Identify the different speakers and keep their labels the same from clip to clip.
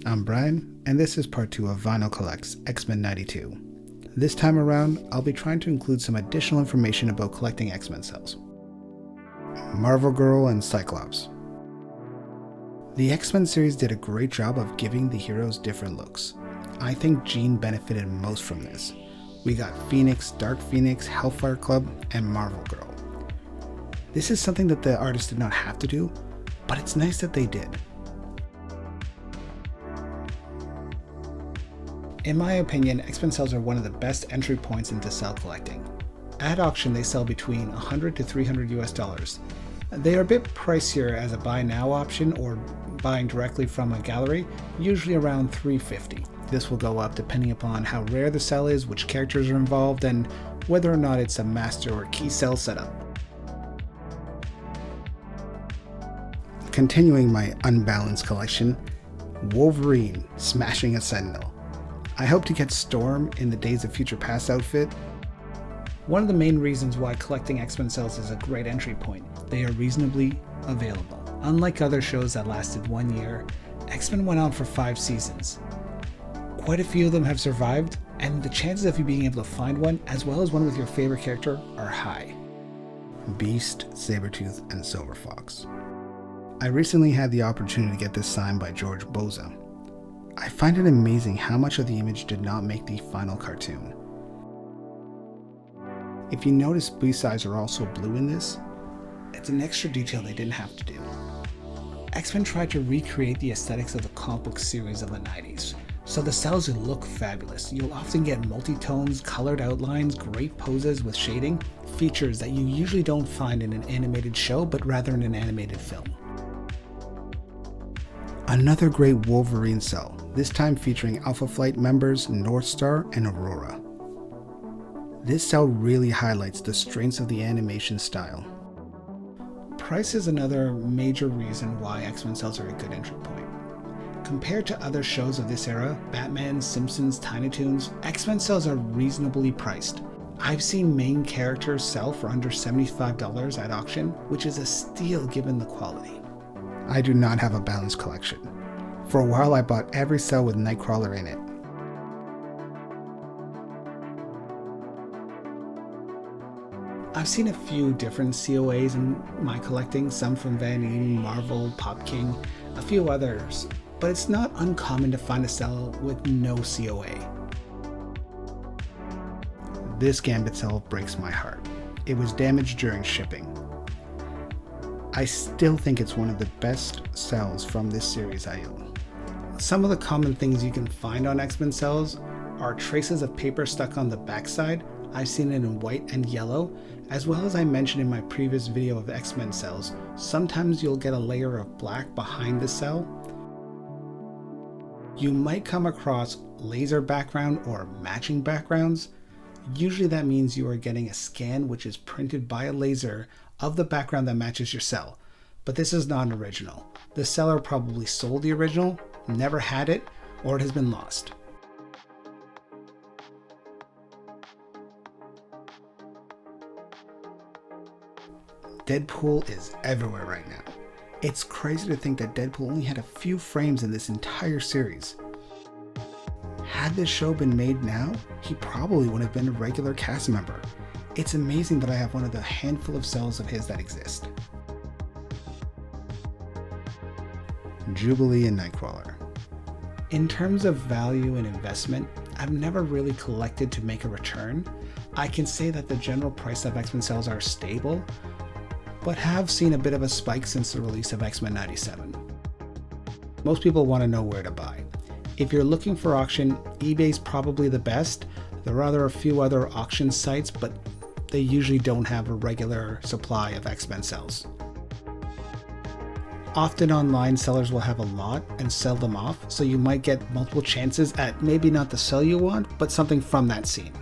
Speaker 1: I'm Bryan, and this is part 2 of Vinyl Collect's X-Men 92. This time around, I'll be trying to include some additional information about collecting X-Men cells. Marvel Girl and Cyclops. The X-Men series did a great job of giving the heroes different looks. I think Jean benefited most from this. We got Phoenix, Dark Phoenix, Hellfire Club, and Marvel Girl. This is something that the artists did not have to do, but it's nice that they did. In my opinion, X-Men cells are one of the best entry points into cell collecting. At auction, they sell between $100 to $300 US. They are a bit pricier as a buy now option or buying directly from a gallery, usually around $350. This will go up depending upon how rare the cell is, which characters are involved, and whether or not it's a master or key cell setup. Continuing my unbalanced collection, Wolverine smashing a Sentinel. I hope to get Storm in the Days of Future Past outfit. One of the main reasons why collecting X-Men cells is a great entry point, they are reasonably available. Unlike other shows that lasted 1 year, X-Men went on for 5 seasons. Quite a few of them have survived, and the chances of you being able to find one, as well as one with your favorite character, are high. Beast, Sabretooth, and Silver Fox. I recently had the opportunity to get this signed by George Boza. I find it amazing how much of the image did not make the final cartoon. If you notice, Beast's eyes are also blue in this. It's an extra detail they didn't have to do. X-Men tried to recreate the aesthetics of the comic book series of the 90s, so the cells look fabulous. You'll often get multi-tones, colored outlines, great poses with shading, features that you usually don't find in an animated show, but rather in an animated film. Another great Wolverine cell, this time featuring Alpha Flight members Northstar and Aurora. This cell really highlights the strengths of the animation style. Price is another major reason why X-Men cells are a good entry point. Compared to other shows of this era, Batman, Simpsons, Tiny Toons, X-Men cells are reasonably priced. I've seen main characters sell for under $75 at auction, which is a steal given the quality. I do not have a balanced collection. For a while I bought every cell with Nightcrawler in it. I've seen a few different COAs in my collecting, some from Van Eden, Marvel, Pop King, a few others, but it's not uncommon to find a cell with no COA. This Gambit cell breaks my heart. It was damaged during shipping. I still think it's one of the best cells from this series I own. Some of the common things you can find on X-Men cells are traces of paper stuck on the backside. I've seen it in white and yellow, as well as I mentioned in my previous video of X-Men cells. Sometimes you'll get a layer of black behind the cell. You might come across laser background or matching backgrounds. Usually that means you are getting a scan which is printed by a laser of the background that matches your cell, but this is not an original. The seller probably sold the original, never had it, or it has been lost. Deadpool is everywhere right now. It's crazy to think that Deadpool only had a few frames in this entire series. Had this show been made now, he probably would have been a regular cast member. It's amazing that I have one of the handful of cells of his that exist. Jubilee and Nightcrawler. In terms of value and investment, I've never really collected to make a return. I can say that the general price of X-Men cells are stable, but have seen a bit of a spike since the release of X-Men 97. Most people want to know where to buy. If you're looking for auction, eBay's probably the best. There are a few other auction sites, but they usually don't have a regular supply of X-Men cells. Often online sellers will have a lot and sell them off, so you might get multiple chances at maybe not the cell you want, but something from that scene.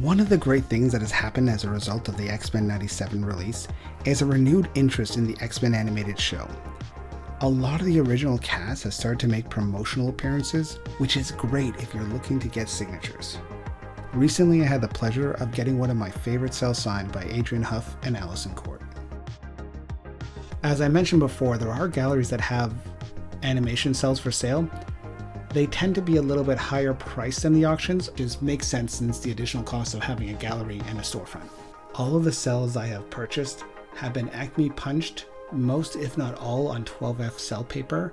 Speaker 1: One of the great things that has happened as a result of the X-Men 97 release is a renewed interest in the X-Men animated show. A lot of the original cast has started to make promotional appearances, which is great if you're looking to get signatures. Recently I had the pleasure of getting one of my favorite cells signed by Adrian Huff and Allison Court. As I mentioned before, there are galleries that have animation cells for sale, They tend to be a little bit higher priced than the auctions, which makes sense since the additional cost of having a gallery and a storefront. All of the cells I have purchased have been Acme punched, most if not all on 12F cell paper.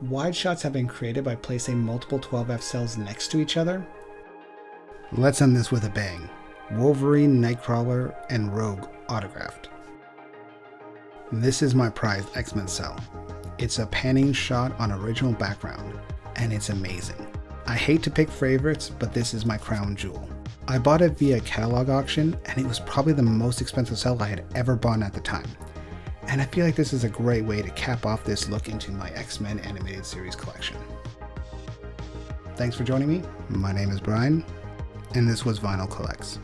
Speaker 1: Wide shots have been created by placing multiple 12F cells next to each other. Let's end this with a bang. Wolverine, Nightcrawler, and Rogue autographed. This is my prized X-Men cell. It's a panning shot on original background, and it's amazing. I hate to pick favorites, but this is my crown jewel. I bought it via catalog auction, and it was probably the most expensive cell I had ever bought at the time. And I feel like this is a great way to cap off this look into my X-Men animated series collection. Thanks for joining me. My name is Bryan, and this was Vinyl Collects.